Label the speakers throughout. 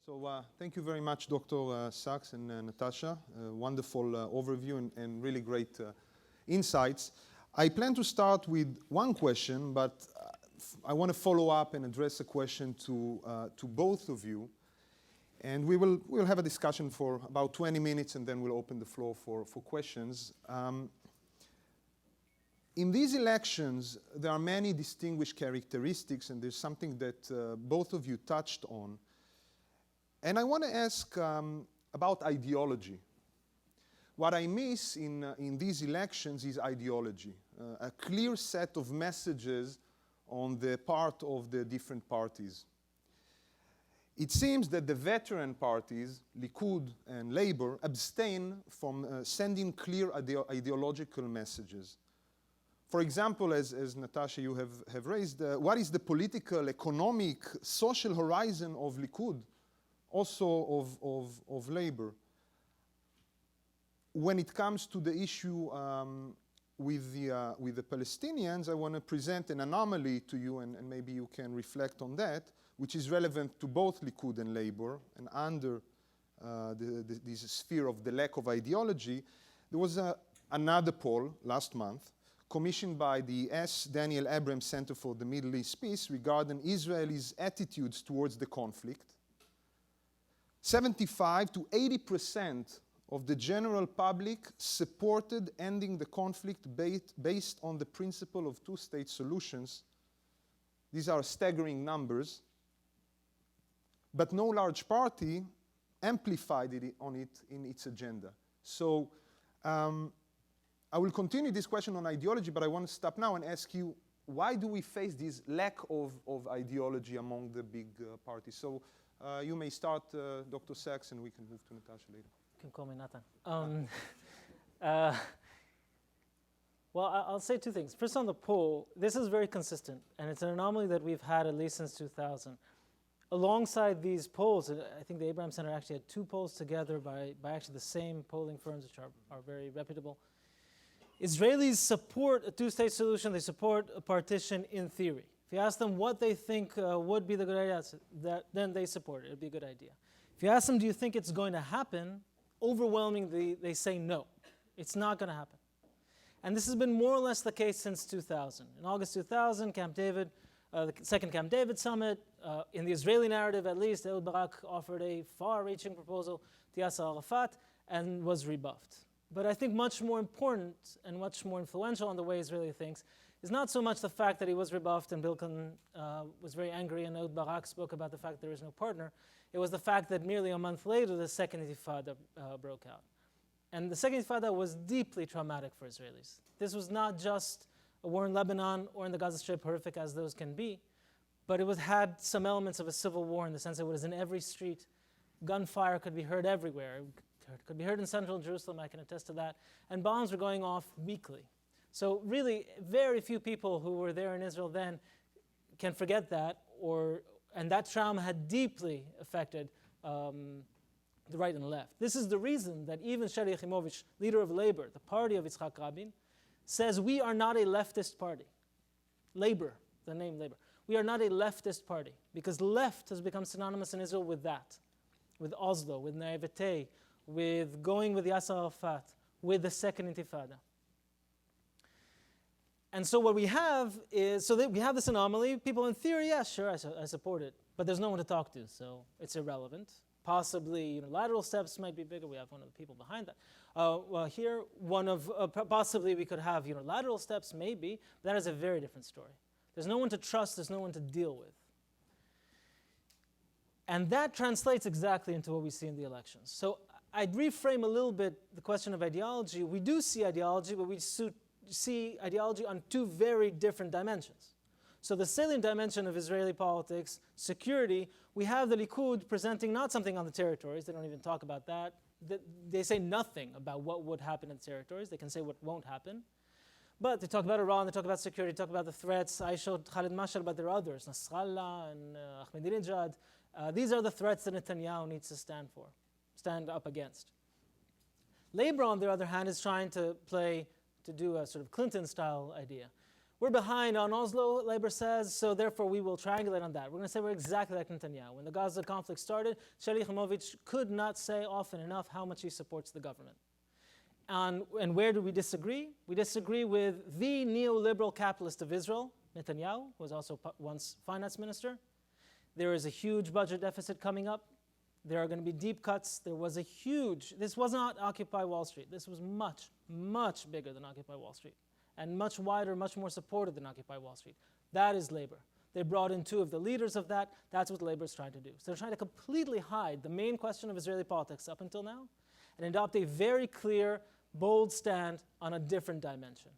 Speaker 1: So thank you very much, Dr. Sachs and Natasha. Wonderful overview and really great insights. I plan to start with one question, but I want to follow up and address a question to both of you. And we'll have a discussion for about 20 minutes, and then we'll open the floor for questions. In these elections, there are many distinguished characteristics, and there's something that both of you touched on. And I want to ask about ideology. What I miss in these elections is ideology, a clear set of messages on the part of the different parties. It seems that the veteran parties, Likud and Labor, abstain from sending clear ideological messages. For example, as Natasha, you have raised, what is the political, economic, social horizon of Likud, also of Labor? When it comes to the issue with the Palestinians, I want to present an anomaly to you, and maybe you can reflect on that, which is relevant to both Likud and Labor, and under this sphere of the lack of ideology. There was another poll last month commissioned by the S. Daniel Abrams Center for the Middle East Peace regarding Israelis' attitudes towards the conflict. 75 to 80% of the general public supported ending the conflict based on the principle of two-state solutions. These are staggering numbers. But no large party amplified it in its agenda. So I will continue this question on ideology, but I want to stop now and ask you, why do we face this lack of ideology among the big parties? So you may start, Dr. Sachs, and we can move to Natasha later.
Speaker 2: You can call me Natan. Well, I'll say two things. First, on the poll, this is very consistent, and it's an anomaly that we've had at least since 2000. Alongside these polls, I think the Abrams Center actually had two polls together by actually the same polling firms, which are very reputable. Israelis support a two-state solution. They support a partition in theory. If you ask them what they think would be the good idea, then they support it. It would be a good idea. If you ask them, do you think it's going to happen, overwhelmingly they say no. It's not going to happen. And this has been more or less the case since 2000. In August 2000, Camp David, the second Camp David summit, in the Israeli narrative at least, Ehud Barak offered a far-reaching proposal to Yasser Arafat and was rebuffed. But I think much more important and much more influential on the way Israeli thinks is not so much the fact that he was rebuffed and Bilkin was very angry and Ehud Barak spoke about the fact there is no partner. It was the fact that merely a month later the second Intifada broke out. And the second Intifada was deeply traumatic for Israelis. This was not just a war in Lebanon or in the Gaza Strip, horrific as those can be, but it had some elements of a civil war in the sense that it was in every street. Gunfire could be heard everywhere. It could be heard in central Jerusalem, I can attest to that. And bombs were going off weekly. So really, very few people who were there in Israel then can forget that, and that trauma had deeply affected the right and left. This is the reason that even Shali Yachimovich, leader of Labor, the party of Yitzhak Rabin, says we are not a leftist party. Labor, the name Labor. We are not a leftist party, because left has become synonymous in Israel with that, with Oslo, with naivete, with going with Yasser Arafat, with the second Intifada. And so what we have is, so that we have this anomaly. People in theory, yeah, sure, I support it, but there's no one to talk to, so it's irrelevant. Possibly unilateral steps might be bigger. We have one of the people behind that. Well, here, possibly we could have unilateral steps, maybe. But that is a very different story. There's no one to trust. There's no one to deal with. And that translates exactly into what we see in the elections. So I'd reframe a little bit the question of ideology. We do see ideology, but we see ideology on two very different dimensions. So the salient dimension of Israeli politics, security, we have the Likud presenting not something on the territories. They don't even talk about that. They say nothing about what would happen in the territories. They can say what won't happen. But they talk about Iran, they talk about security, they talk about the threats. I showed Khalid Mashal, but there are others, Nasrallah and Ahmadinejad. These are the threats that Netanyahu needs to stand up against. Labor, on the other hand, is trying to do a sort of Clinton-style idea, we're behind on Oslo, Labor says, so therefore we will triangulate on that. We're going to say we're exactly like Netanyahu. When the Gaza conflict started, Sheli Yachimovich could not say often enough how much he supports the government. And where do we disagree? We disagree with the neoliberal capitalist of Israel, Netanyahu, who was also once finance minister. There is a huge budget deficit coming up. There are going to be deep cuts. There was a huge, this was not Occupy Wall Street. This was much, much bigger than Occupy Wall Street, and much wider, much more supported than Occupy Wall Street. That is labor. They brought in two of the leaders of that. That's what labor is trying to do. So they're trying to completely hide the main question of Israeli politics up until now and adopt a very clear, bold stand on a different dimension.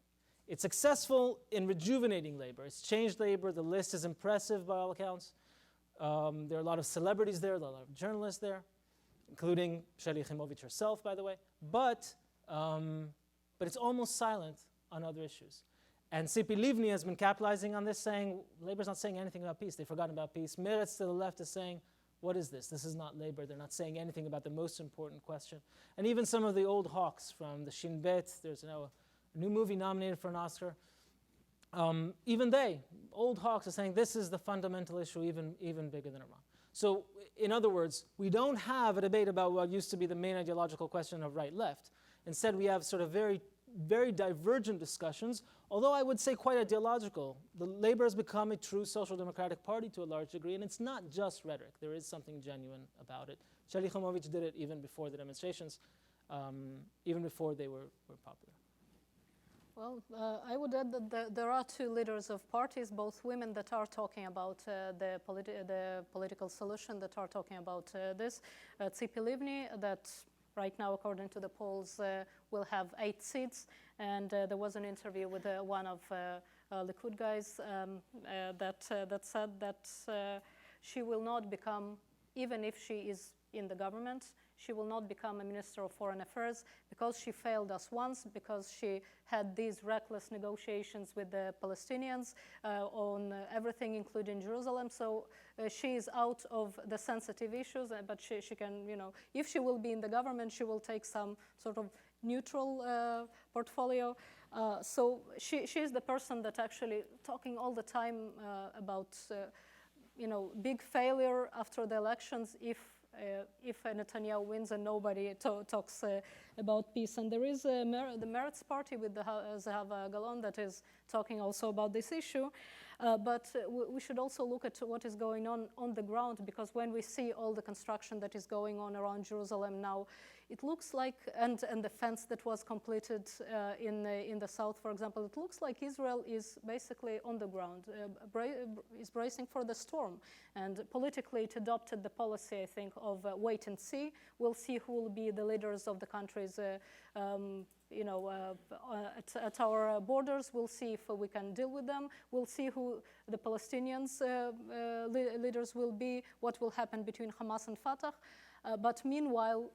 Speaker 2: It's successful in rejuvenating labor. It's changed labor. The list is impressive by all accounts. There are a lot of celebrities there, a lot of journalists there, including Sheli Yachimovich herself, by the way. But it's almost silent on other issues. And Tzipi Livni has been capitalizing on this, saying, labor's not saying anything about peace. They've forgotten about peace. Meretz to the left is saying, what is this? This is not labor. They're not saying anything about the most important question. And even some of the old hawks from the Shin Bet, there's now a new movie nominated for an Oscar. Even they, old hawks, are saying this is the fundamental issue, even bigger than Iran. So, in other words, we don't have a debate about what used to be the main ideological question of right-left. Instead, we have sort of very, very divergent discussions, although I would say quite ideological. The Labor has become a true social democratic party to a large degree, and it's not just rhetoric. There is something genuine about it. Sheli Yachimovich did it even before the demonstrations, even before they were popular.
Speaker 3: Well, I would add that there are two leaders of parties, both women, that are talking about the political solution, that are talking about this. Tzipi Livni, that right now, according to the polls, will have 8 seats. And there was an interview with one of Likud guys that said that she will not become, even if she is in the government, she will not become a minister of foreign affairs because she failed us once, because she had these reckless negotiations with the Palestinians on everything, including Jerusalem. So she is out of the sensitive issues, but she can, if she will be in the government, she will take some sort of neutral portfolio. So she is the person that actually talking all the time about, big failure after the elections if Netanyahu wins and nobody talks about peace. And there is the Meretz party with the Zehava Galon that is talking also about this issue. But we should also look at what is going on the ground, because when we see all the construction that is going on around Jerusalem now, it looks like, and the fence that was completed in the south, for example, it looks like Israel is basically on the ground, is bracing for the storm. And politically, it adopted the policy, I think, of wait and see. We'll see who will be the leaders of the countries at our borders. We'll see if we can deal with them. We'll see who the Palestinians leaders will be, what will happen between Hamas and Fatah. But meanwhile,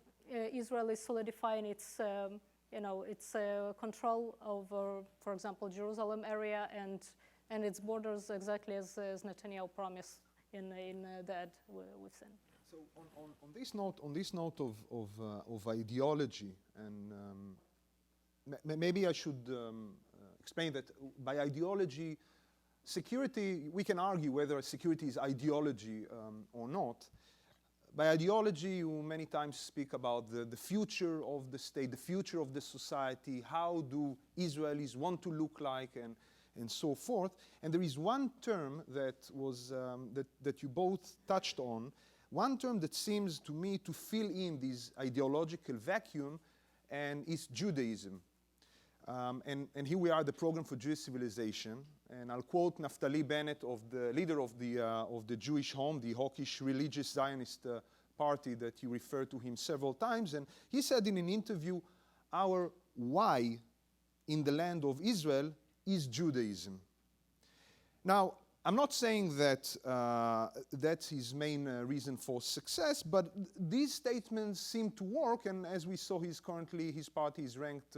Speaker 3: Israel is solidifying its control over, for example, Jerusalem area and its borders, exactly as Netanyahu promised in the ad we've seen.
Speaker 1: So on this note of ideology, and maybe I should explain that by ideology, security, we can argue whether security is ideology or not. By ideology, you many times speak about the future of the state, the future of the society, how do Israelis want to look like, and so forth. And there is one term that was that you both touched on, one term that seems to me to fill in this ideological vacuum, and is Judaism. And here we are, the Program for Jewish Civilization, and I'll quote Naftali Bennett, the leader of the Jewish Home, the hawkish religious Zionist party that you referred to him several times, and he said in an interview, our why in the land of Israel is Judaism. Now, I'm not saying that that's his main reason for success, but these statements seem to work, and as we saw, his party is ranked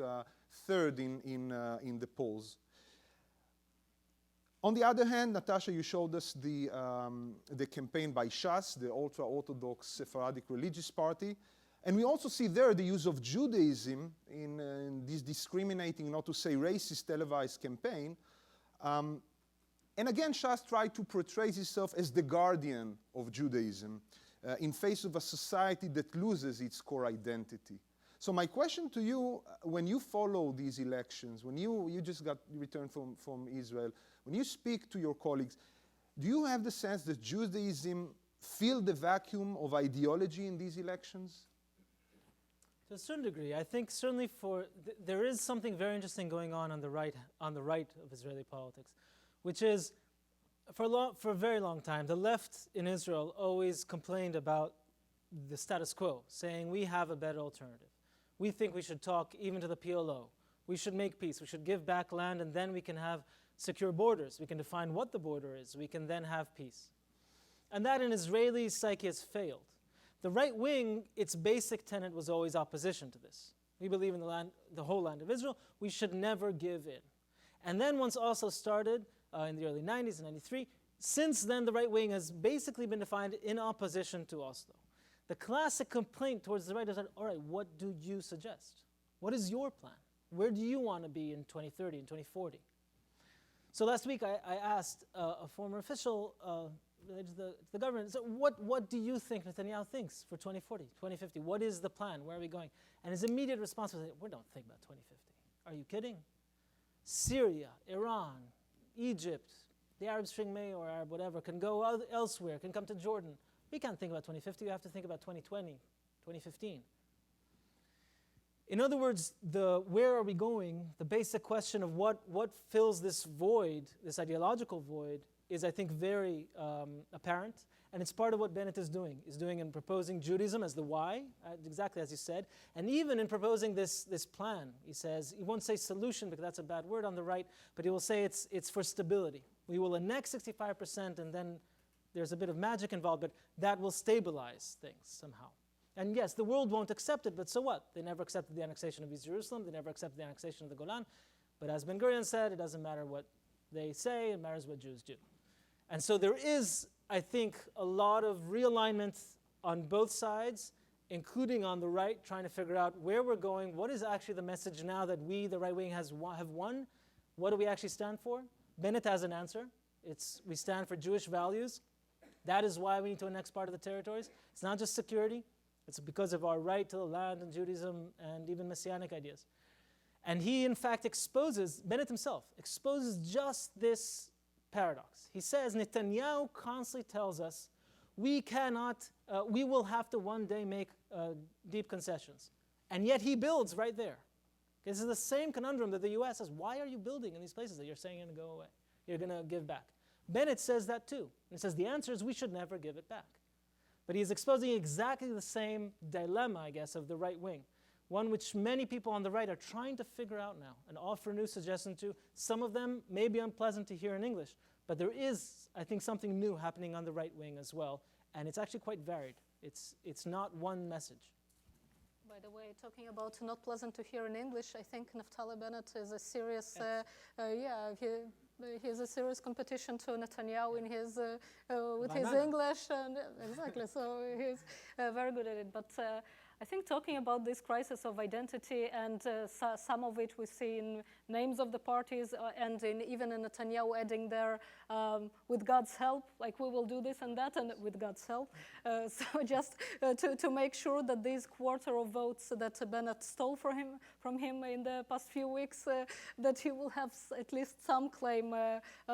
Speaker 1: third in the polls. On the other hand, Natasha, you showed us the campaign by Shas, the ultra-Orthodox Sephardic religious party, and we also see there the use of Judaism in this discriminating, not to say racist, televised campaign. And again, Shas tried to portray himself as the guardian of Judaism in face of a society that loses its core identity. So my question to you, when you follow these elections, when you just got returned from Israel, when you speak to your colleagues, do you have the sense that Judaism filled the vacuum of ideology in these elections?
Speaker 2: To a certain degree, I think certainly there is something very interesting going on the right of Israeli politics, which is for a very long time, the left in Israel always complained about the status quo, saying we have a better alternative. We think we should talk even to the PLO. We should make peace. We should give back land, and then we can have secure borders. We can define what the border is. We can then have peace. And that in Israeli psyche has failed. The right wing, its basic tenet was always opposition to this. We believe in the whole land of Israel. We should never give in. And then once Oslo started in the early 90s, in 93, since then the right wing has basically been defined in opposition to Oslo. The classic complaint towards the right is that, all right, what do you suggest? What is your plan? Where do you want to be in 2030 and 2040? So last week I asked a former official related to the government, so what do you think Netanyahu thinks for 2040, 2050? What is the plan? Where are we going? And his immediate response was, we don't think about 2050. Are you kidding? Syria, Iran, Egypt, the Arab Spring May or Arab whatever can go elsewhere, can come to Jordan. We can't think about 2050. We have to think about 2020, 2015. In other words, where are we going? The basic question of what fills this void, this ideological void, is I think very apparent. And it's part of what Bennett is doing in proposing Judaism as the why, exactly as you said, and even in proposing this plan. He says, he won't say solution because that's a bad word on the right, but he will say it's for stability. We will annex 65% and then there's a bit of magic involved, but that will stabilize things somehow. And yes, the world won't accept it, but so what? They never accepted the annexation of East Jerusalem, they never accepted the annexation of the Golan, but as Ben Gurion said, it doesn't matter what they say, it matters what Jews do. And so there is, I think, a lot of realignment on both sides, including on the right, trying to figure out where we're going, what is actually the message now that we, the right wing, have won, what do we actually stand for? Bennett has an answer. We stand for Jewish values. That is why we need to annex part of the territories. It's not just security. It's because of our right to the land and Judaism and even Messianic ideas. And he, in fact, Bennett himself, exposes just this paradox. He says, Netanyahu constantly tells us we will have to one day make deep concessions. And yet he builds right there. This is the same conundrum that the US says, why are you building in these places that you're saying you're going to go away? You're going to give back. Bennett says that too. He says the answer is we should never give it back. But he's exposing exactly the same dilemma, I guess, of the right wing. One which many people on the right are trying to figure out now and offer new suggestions to. Some of them may be unpleasant to hear in English, but there is, I think, something new happening on the right wing as well, and it's actually quite varied. It's not one message.
Speaker 3: By the way, talking about not pleasant to hear in English, I think Naftali Bennett is a serious, he's a serious competition to Netanyahu in his with his English, and exactly. So he's very good at it. But I think talking about this crisis of identity, and some of it we see in names of the parties, and even in Netanyahu adding there, with God's help, like we will do this and that, and with God's help. So just to make sure that these quarter of votes that Bennett stole from him in the past few weeks, that he will have at least some claim,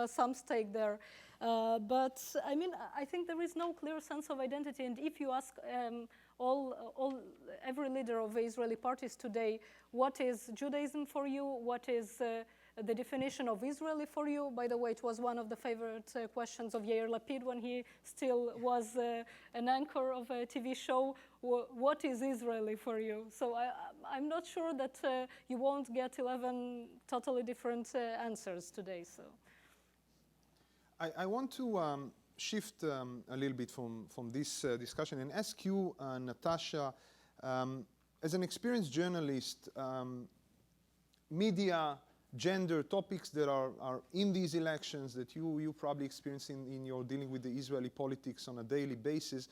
Speaker 3: some stake there. But I mean, I think there is no clear sense of identity, and if you ask every leader of Israeli parties today, what is Judaism for you? What is the definition of Israeli for you? By the way, it was one of the favorite questions of Yair Lapid when he still was an anchor of a TV show. What is Israeli for you? So I'm not sure that you won't get 11 totally different answers today. So
Speaker 1: I want to shift a little bit from this discussion and ask you, Natasha, as an experienced journalist, media, gender topics that are in these elections that you probably experience in your dealing with the Israeli politics on a daily basis.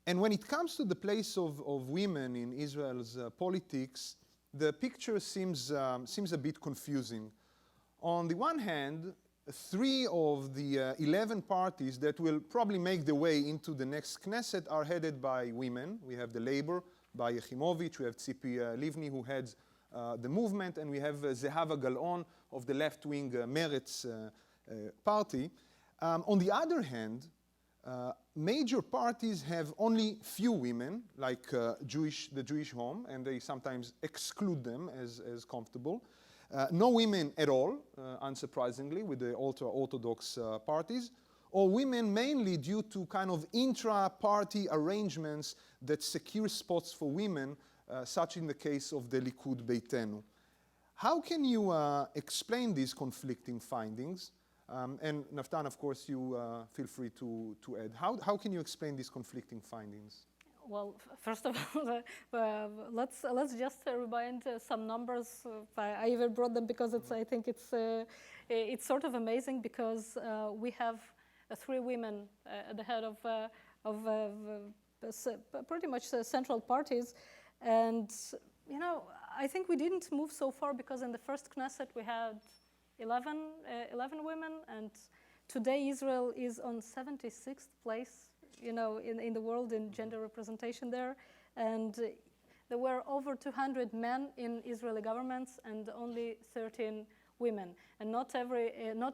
Speaker 1: And when it comes to the place of women in Israel's politics, the picture seems a bit confusing. On the one hand, 3 of the 11 parties that will probably make their way into the next Knesset are headed by women. We have the Labor by Yachimowicz, we have Tzipi Livni, who heads the movement, and we have Zehava Gal'on of the left-wing Meretz party. On the other hand, major parties have only few women, like the Jewish Home, and they sometimes exclude them as comfortable. No women at all, unsurprisingly, with the ultra-Orthodox parties, or women mainly due to kind of intra-party arrangements that secure spots for women, such in the case of the Likud Beitenu. How can you explain these conflicting findings? And Natan, of course, you feel free to add. How can you explain these conflicting findings?
Speaker 3: Well, first of all, let's just remind some numbers. I even brought them because I think it's sort of amazing, because we have 3 women at the head of pretty much central parties, and you know, I think we didn't move so far because in the first Knesset we had 11 women, and today Israel is on 76th place, you know, in the world in gender representation there, and there were over 200 men in Israeli governments and only 13 women, and not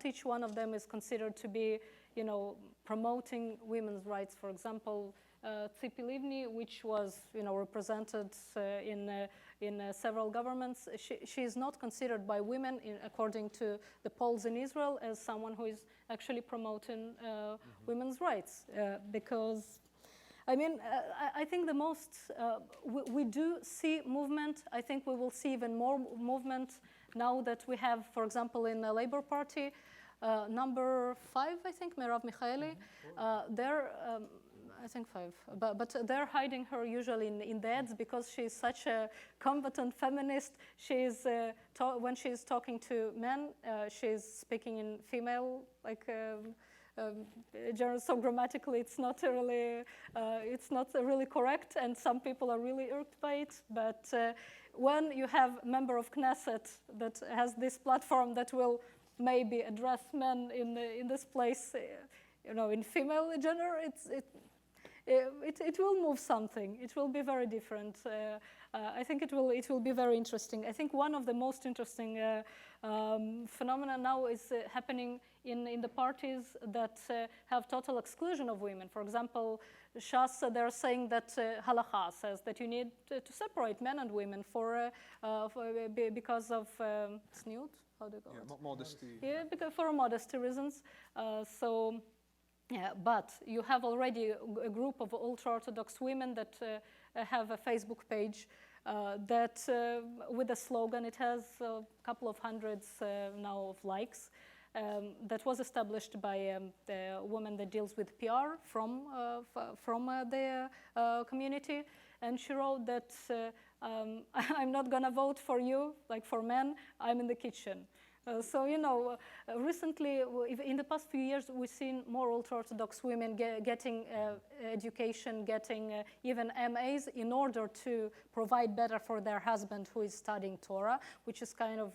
Speaker 3: each one of them is considered to be, you know, promoting women's rights. For example, Tzipi Livni, which was, you know, represented in several governments, she is not considered by women, according to the polls in Israel, as someone who is actually promoting women's rights, because I mean, I think the most, we do see movement. I think we will see even more movement now that we have, for example, in the Labour Party, number 5, I think, Merav Michaeli, they're, I think 5, but they're hiding her usually in the ads because she's such a combatant feminist. She's, when she's talking to men, she's speaking in female, like, so grammatically it's not really correct, and some people are really irked by it. But when you have a member of Knesset that has this platform that will maybe address men in this place, you know, in female gender, it will move something. It will be very different. I think it will be very interesting. I think one of the most interesting phenomena now is happening in the parties that have total exclusion of women. For example, Shas, they're saying that halacha says that you need to separate men and women because of sniut. How do you call it?
Speaker 1: Modesty.
Speaker 3: Yeah, because for modesty reasons. Yeah, but you have already a group of ultra-Orthodox women that have a Facebook page that, with a slogan, it has a couple of hundreds now of likes, that was established by a woman that deals with PR from the community, and she wrote that I'm not gonna vote for you, like for men, I'm in the kitchen. So, you know, recently, in the past few years, we've seen more ultra-Orthodox women getting education, getting even MAs in order to provide better for their husband who is studying Torah, which is kind of,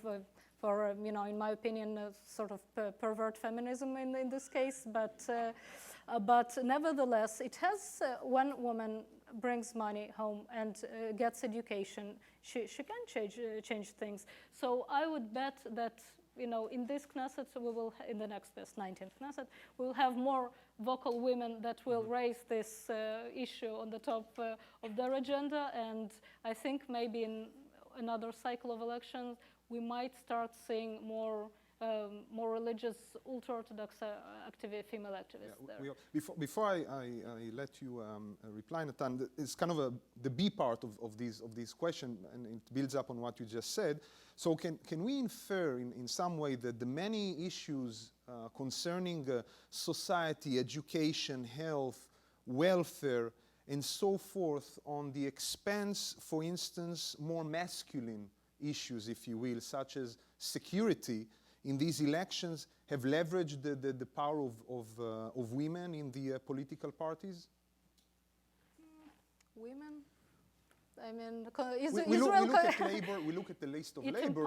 Speaker 3: for, you know, in my opinion, a sort of pervert feminism in this case. But nevertheless, it has, when woman brings money home and gets education, she can change things. So I would bet that, you know, in this Knesset, we will, in the next 19th Knesset, we will have more vocal women that will raise this issue on the top of their agenda. And I think maybe in another cycle of elections, we might start seeing more religious, ultra-Orthodox female activists there.
Speaker 1: Before I let you reply, Natan, it's kind of the B part of these questions, and it builds up on what you just said. So can we infer in some way that the many issues concerning society, education, health, welfare, and so forth on the expense, for instance, more masculine issues, if you will, such as security, in these elections have leveraged the power of women in the political parties?
Speaker 3: Women? I mean,
Speaker 1: we look at Labour, we look at the list of Labour.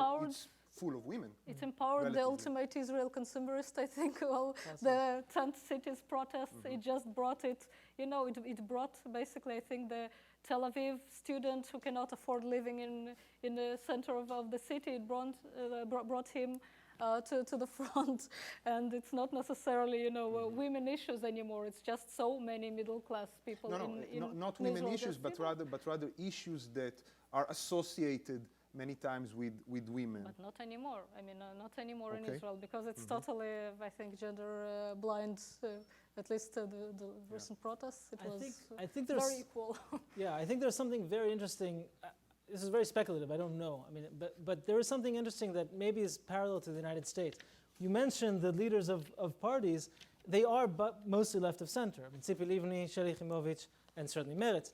Speaker 1: full of women.
Speaker 3: It empowered the
Speaker 1: Relatively.
Speaker 3: ultimate Israel consumerist, I think. Well, the tent cities protests, it just brought it, you know, it brought basically, I think, the Tel Aviv student who cannot afford living in the center of the city, it brought him to the front. And it's not necessarily, you know, women issues anymore. It's just so many middle-class people
Speaker 1: Not
Speaker 3: in
Speaker 1: women
Speaker 3: Israel
Speaker 1: issues,
Speaker 3: that,
Speaker 1: but rather issues that are associated many times with women.
Speaker 3: But not anymore. I mean, not anymore in
Speaker 1: Okay.
Speaker 3: Israel, because it's totally, I think, gender blind. At least the recent protests, it was
Speaker 2: I think there's
Speaker 3: very equal.
Speaker 2: Yeah, I think there's something very interesting. This is very speculative. I don't know. I mean, but there is something interesting that maybe is parallel to the United States. You mentioned the leaders of parties. They are mostly left of center. I mean, Tzipi Livni, Sheli Yachimovich, and certainly Meretz.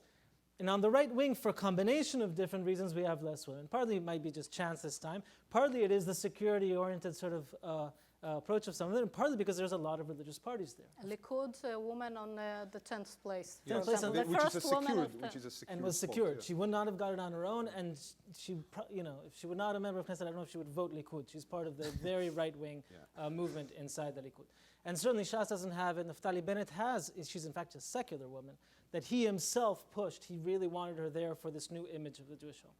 Speaker 2: And on the right wing, for a combination of different reasons, we have less women. Partly it might be just chance this time. Partly it is the security-oriented sort of approach of some of them, and partly because there's a lot of religious parties there.
Speaker 3: Likud, a woman on the 10th place.
Speaker 2: Yes.
Speaker 3: For example, the
Speaker 1: which
Speaker 3: first
Speaker 1: is a
Speaker 3: woman
Speaker 1: secured,
Speaker 3: of
Speaker 1: which is a secured
Speaker 2: And was
Speaker 1: spot,
Speaker 2: secured.
Speaker 1: yeah.
Speaker 2: She would not have got it on her own, and she, you know, if she were not a member of Knesset, I don't know if she would vote Likud. She's part of the very right-wing movement inside the Likud. And certainly Shas doesn't have it. Naftali Bennett has. She's in fact a secular woman that he himself pushed. He really wanted her there for this new image of the Jewish home.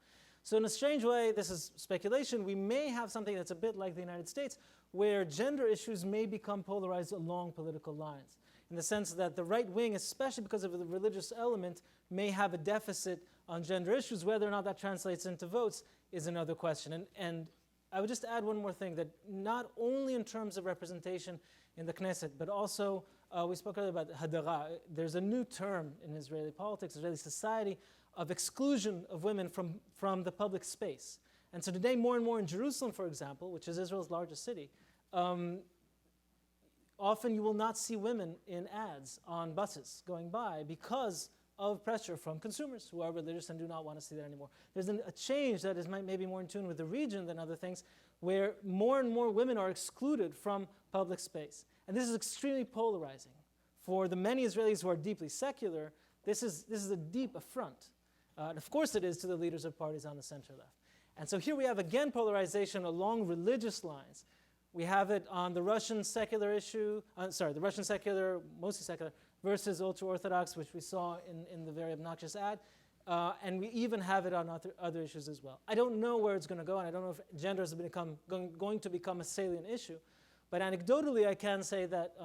Speaker 2: So in a strange way, this is speculation, we may have something that's a bit like the United States, where gender issues may become polarized along political lines, in the sense that the right wing, especially because of the religious element, may have a deficit on gender issues. Whether or not that translates into votes is another question. And I would just add one more thing, that not only in terms of representation in the Knesset, but also, we spoke earlier about hadara. There's a new term in Israeli politics, Israeli society, of exclusion of women from the public space. And so today, more and more in Jerusalem, for example, which is Israel's largest city, often you will not see women in ads on buses going by because of pressure from consumers who are religious and do not want to see that anymore. There's a change that is maybe more in tune with the region than other things, where more and more women are excluded from public space. And this is extremely polarizing. For the many Israelis who are deeply secular, this is a deep affront. And of course it is to the leaders of parties on the center left. And so here we have again polarization along religious lines. We have it on the Russian secular issue, the Russian secular, mostly secular, versus ultra-Orthodox, which we saw in the very obnoxious ad. And we even have it on other issues as well. I don't know where it's going to go, and I don't know if gender is going to become a salient issue. But anecdotally, I can say that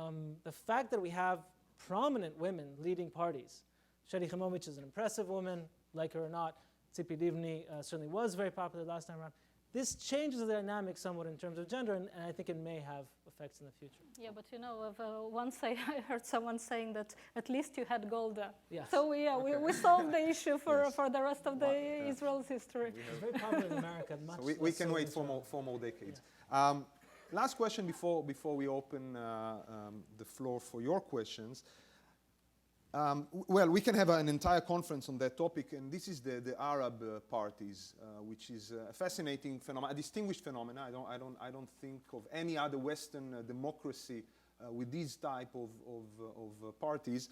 Speaker 2: the fact that we have prominent women leading parties, Sheli Yachimovich is an impressive woman, like her or not. Tzipi Livni certainly was very popular last time around. This changes the dynamic somewhat in terms of gender, and I think it may have effects in the future.
Speaker 3: Yeah, but you know, once I heard someone saying that at least you had Golda.
Speaker 2: Yes.
Speaker 3: So we solved the issue for the rest of the Israel's history.
Speaker 2: It's very popular in America. Much
Speaker 1: So we
Speaker 2: less
Speaker 1: can
Speaker 2: so
Speaker 1: wait
Speaker 2: in
Speaker 1: for
Speaker 2: Israel.
Speaker 1: more decades. Last question before we open the floor for your questions. Well, we can have an entire conference on that topic, and this is the Arab parties, which is a fascinating phenomenon, a distinguished phenomenon. I don't think of any other Western democracy with these type of parties.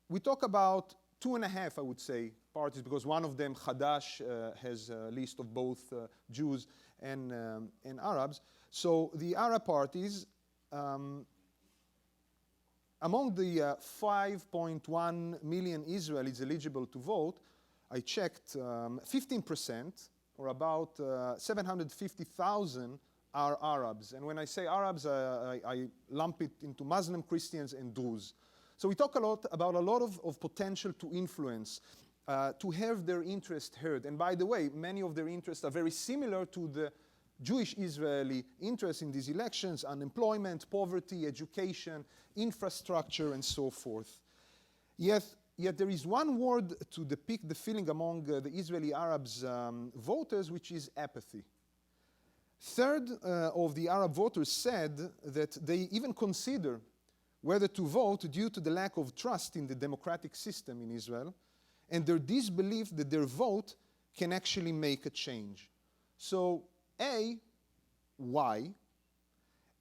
Speaker 1: We talk about 2.5, I would say, parties, because one of them, Hadash, has a list of both Jews and Arabs. So the Arab parties, among the 5.1 million Israelis eligible to vote, I checked 15%, or about 750,000, are Arabs. And when I say Arabs, I lump it into Muslim, Christians, and Druze. So we talk about a lot of potential to influence, to have their interest heard. And by the way, many of their interests are very similar to the Jewish-Israeli interests in these elections: unemployment, poverty, education, infrastructure, and so forth. Yet there is one word to depict the feeling among the Israeli Arabs voters, which is apathy. Third of the Arab voters said that they even consider whether to vote due to the lack of trust in the democratic system in Israel, and their disbelief that their vote can actually make a change. So, A, why?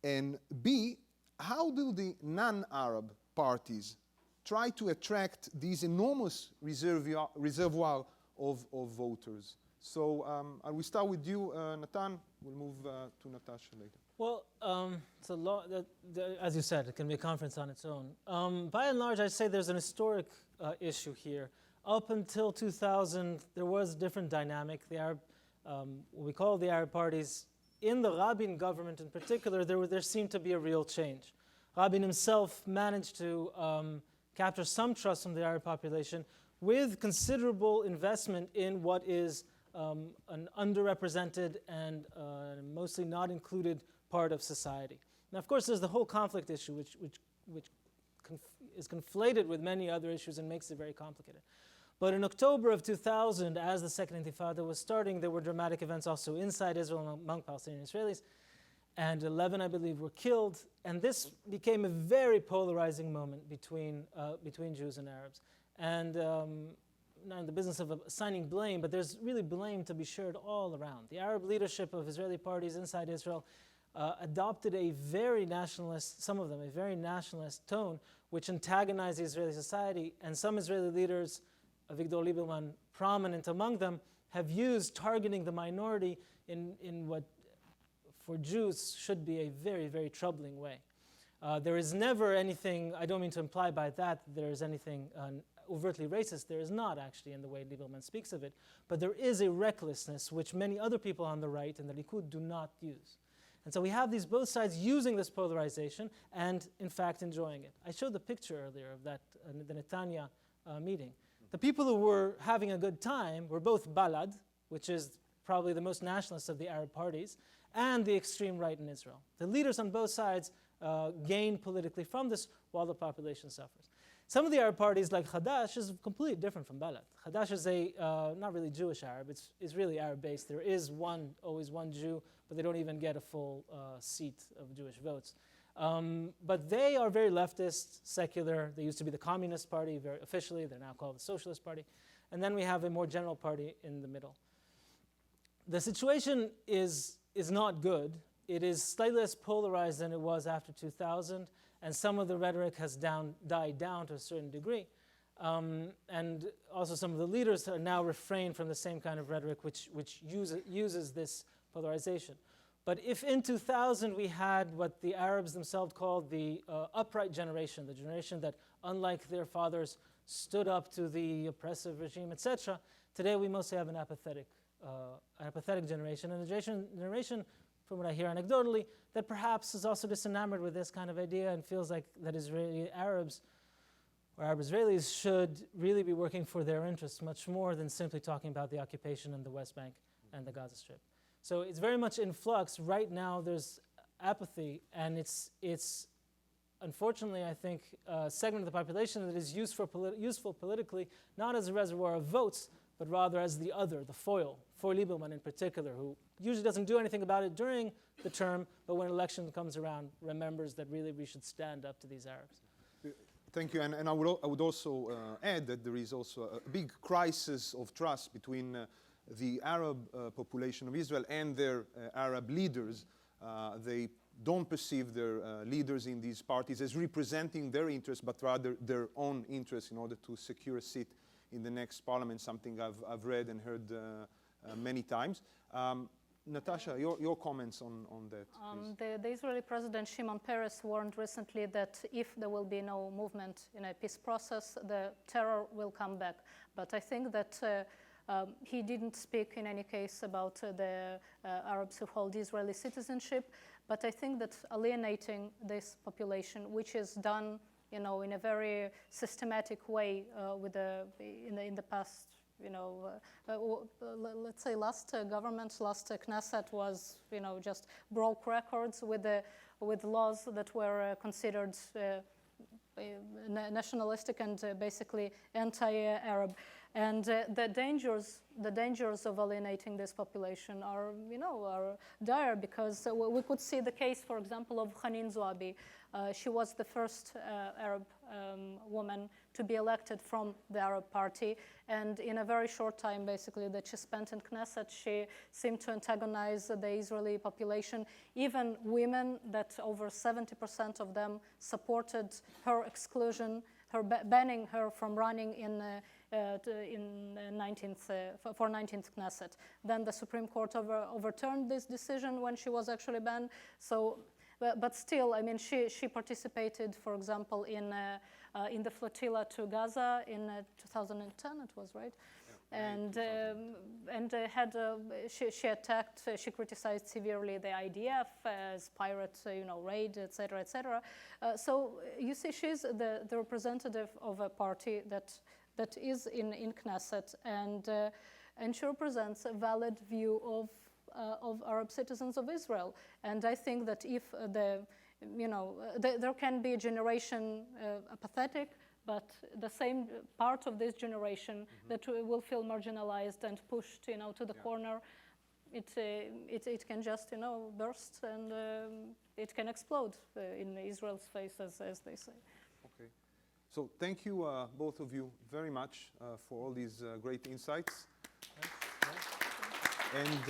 Speaker 1: And B, how do the non-Arab parties try to attract these enormous reservoir of voters? So we start with you, Natan. We'll move to Natasha later.
Speaker 2: Well, it's a lot. As you said, it can be a conference on its own. By and large, I'd say there's an historic issue here. Up until 2000, there was a different dynamic. The Arab, what we call the Arab parties, in the Rabin government in particular, there seemed to be a real change. Rabin himself managed to capture some trust from the Arab population with considerable investment in what is an underrepresented and mostly not included part of society. Now, of course, there's the whole conflict issue, which is conflated with many other issues and makes it very complicated. But in October of 2000, as the Second Intifada was starting, there were dramatic events also inside Israel among Palestinian Israelis, and 11, I believe, were killed. And this became a very polarizing moment between Jews and Arabs. And not in the business of assigning blame, but there's really blame to be shared all around. The Arab leadership of Israeli parties inside Israel adopted a very nationalist, some of them, a very nationalist tone, which antagonized the Israeli society. And some Israeli leaders, Avigdor Lieberman prominent among them, have used targeting the minority in what for Jews should be a very, very troubling way. There is never anything, I don't mean to imply by that there is anything overtly racist. There is not actually in the way Lieberman speaks of it, but there is a recklessness which many other people on the right and the Likud do not use. And so we have these both sides using this polarization and in fact enjoying it. I showed the picture earlier of that, the Netanya meeting. The people who were having a good time were both Balad, which is probably the most nationalist of the Arab parties, and the extreme right in Israel. The leaders on both sides gain politically from this while the population suffers. Some of the Arab parties, like Hadash, is completely different from Balad. Hadash is not really Jewish Arab, it's really Arab-based. There is always one Jew, but they don't even get a full seat of Jewish votes. But they are very leftist, secular. They used to be the Communist Party, very officially. They're now called the Socialist Party. And then we have a more general party in the middle. The situation is not good. It is slightly less polarized than it was after 2000, and some of the rhetoric has died down to a certain degree. And also some of the leaders are now refrain from the same kind of rhetoric which uses this polarization. But if in 2000 we had what the Arabs themselves called the upright generation, the generation that, unlike their fathers, stood up to the oppressive regime, etc., today we mostly have an apathetic generation, and a generation, from what I hear anecdotally, that perhaps is also disenamored with this kind of idea and feels like that Israeli Arabs or Arab Israelis should really be working for their interests much more than simply talking about the occupation in the West Bank and the Gaza Strip. So it's very much in flux. Right now there's apathy, and it's unfortunately, I think, a segment of the population that is useful politically, not as a reservoir of votes, but rather as the other, the foil, for Lieberman in particular, who usually doesn't do anything about it during the term, but when election comes around, remembers that really we should stand up to these Arabs.
Speaker 1: Thank you, and I would also add that there is also a big crisis of trust between the Arab population of Israel and their Arab leaders. They don't perceive their leaders in these parties as representing their interests, but rather their own interests in order to secure a seat in the next parliament, something I've read and heard many times. Natasha, your comments on that,
Speaker 3: the Israeli President Shimon Peres warned recently that if there will be no movement in a peace process, the terror will come back. But I think that he didn't speak in any case about the Arabs who hold Israeli citizenship, but I think that alienating this population, which is done, in a very systematic way in the past, let's say last government, last Knesset was, just broke records with laws that were considered nationalistic and basically anti-Arab. And the dangers of alienating this population are dire, because we could see the case, for example, of Hanin Zouabi. She was the first Arab woman to be elected from the Arab Party, and in a very short time, basically, that she spent in Knesset, she seemed to antagonize the Israeli population. Even women, that over 70% of them supported her exclusion, her banning her from running in in 19th Knesset. Then the Supreme Court overturned this decision when she was actually banned. So, but still, I mean, she participated, for example, in the flotilla to Gaza in 2010. It was right. And she attacked, she criticized severely the IDF as pirate, raid, etc., etc. So you see, she's the representative of a party that is in Knesset, and she represents a valid view of Arab citizens of Israel. And I think that if there can be a generation apathetic, but the same part of this generation that will feel marginalized and pushed, to the corner, it can just, burst, and it can explode in Israel's face, as they say.
Speaker 1: Okay. So thank you, both of you, very much for all these great insights. And